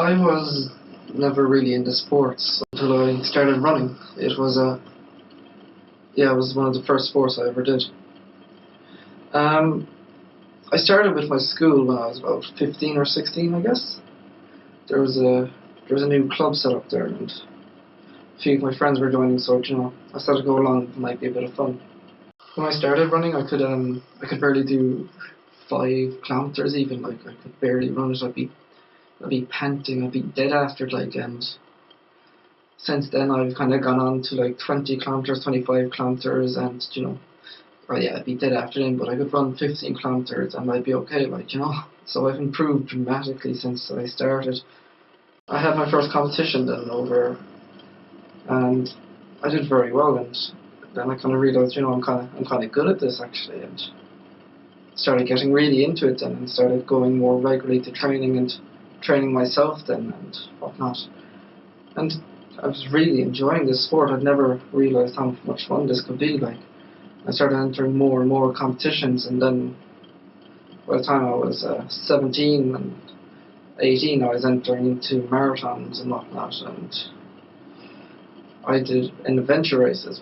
I was never really into sports until I started running. It was one of the first sports I ever did. Um, I started with my school when I was about 15 or 16, I guess. There was a there was a new club set up there, and a few of my friends were joining, so I started to go along. It might be a bit of fun. When I started running, I could barely do 5 kilometers even. Like I could barely run it. I'd be panting. I'd be dead after it. And since then I've kind of gone on to like 20 kilometers, 25 kilometers, and well, yeah, I'd be dead after them, but I could run 15 kilometers and I'd be okay, So I've improved dramatically since I started. I had my first competition then and I did very well, and then I kind of realized, I'm kind of good at this actually, and started getting really into it then, and started going more regularly to training and training myself then and whatnot. And I was really enjoying this sport. I'd never realized how much fun this could be. Like, I started entering more and more competitions, and then by the time I was 17 and 18, I was entering into marathons and whatnot, and I did adventure races,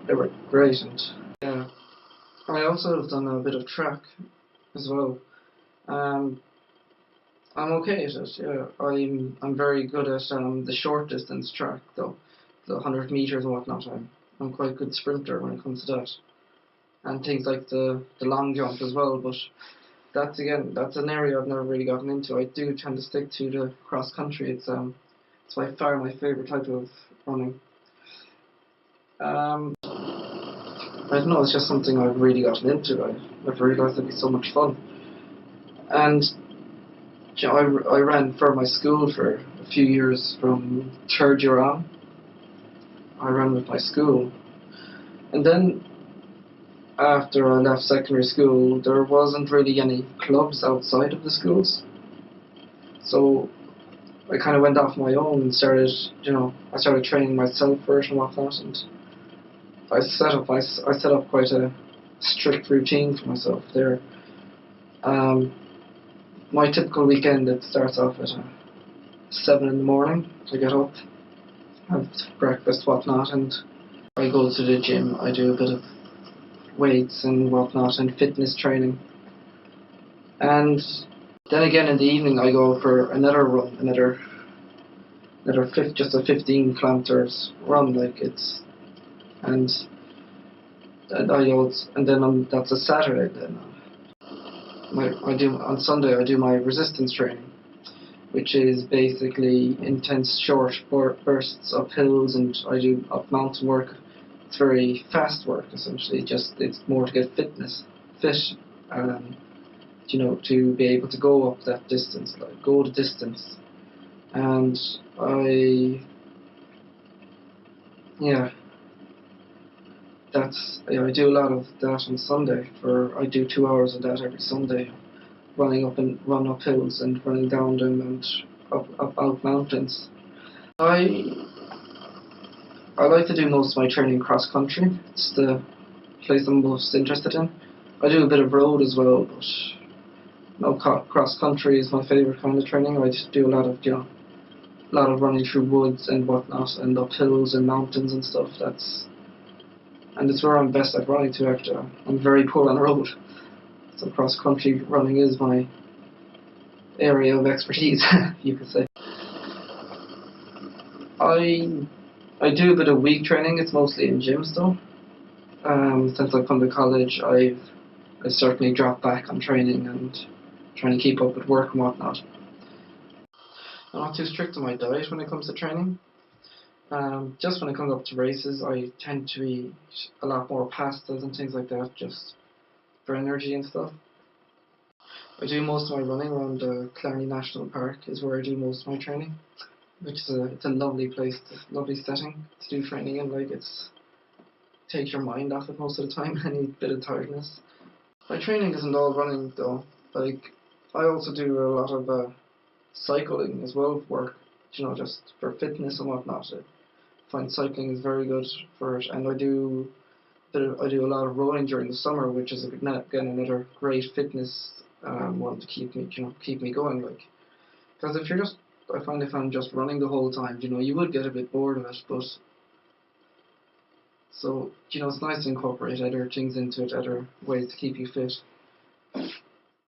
they were great. And yeah, I also have done a bit of track as well. Um, I'm okay at it. Yeah, I'm very good at the short distance track though, the 100 meters and whatnot. I'm quite a good sprinter when it comes to that, and things like the long jump as well. But that's an area I've never really gotten into. I do tend to stick to the cross country. It's by far my favourite type of running. I don't know. It's just something I've really gotten into. I've realised it'd be so much fun, and I ran for my school for a few years from third year on. I ran with my school, and then after I left secondary school, there wasn't really any clubs outside of the schools, so I kind of went off my own and I started training myself first and whatnot, and I set up quite a strict routine for myself there. Um, my typical weekend, it starts off at 7 in the morning. I get up, have breakfast, whatnot, and I go to the gym. I do a bit of weights and whatnot and fitness training. And then again in the evening I go for another run, just a 15 kilometers run, and and then that's a Saturday. Then I do on Sunday I do my resistance training, which is basically intense short bursts up hills, and I do up mountain work. It's very fast work essentially. Just it's more to get fit, um, to be able to go up that distance, like go the distance. And I, yeah, I do a lot of that on Sunday. I do 2 hours of that every Sunday, run up hills and running down them and up out mountains. I I like to do most of my training cross country. It's the place I'm most interested in. I do a bit of road as well, but cross country is my favourite kind of training. I just do a lot of running through woods and whatnot, and up hills and mountains and stuff. And it's where I'm best at running to. Actually, I'm very poor on the road, so cross country running is my area of expertise, you could say. I I do a bit of weak training. It's mostly in gyms though. Since I've come to college, I've certainly dropped back on training and trying to keep up with work and whatnot. I'm not too strict on my diet when it comes to training. Just when it comes up to races, I tend to eat a lot more pastas and things like that, just for energy and stuff. I do most of my running around Clarny National Park is where I do most of my training, which is it's a lovely place, lovely setting to do training in. Like it's takes your mind off it most of the time, any bit of tiredness. My training isn't all running though. Like I also do a lot of cycling as well for work, just for fitness and whatnot. I find cycling is very good for it, and I do a lot of rowing during the summer, which is again another great fitness one to keep me going. Like, because if you're just I find if I'm just running the whole time, you would get a bit bored of it, but so, it's nice to incorporate other things into it, other ways to keep you fit.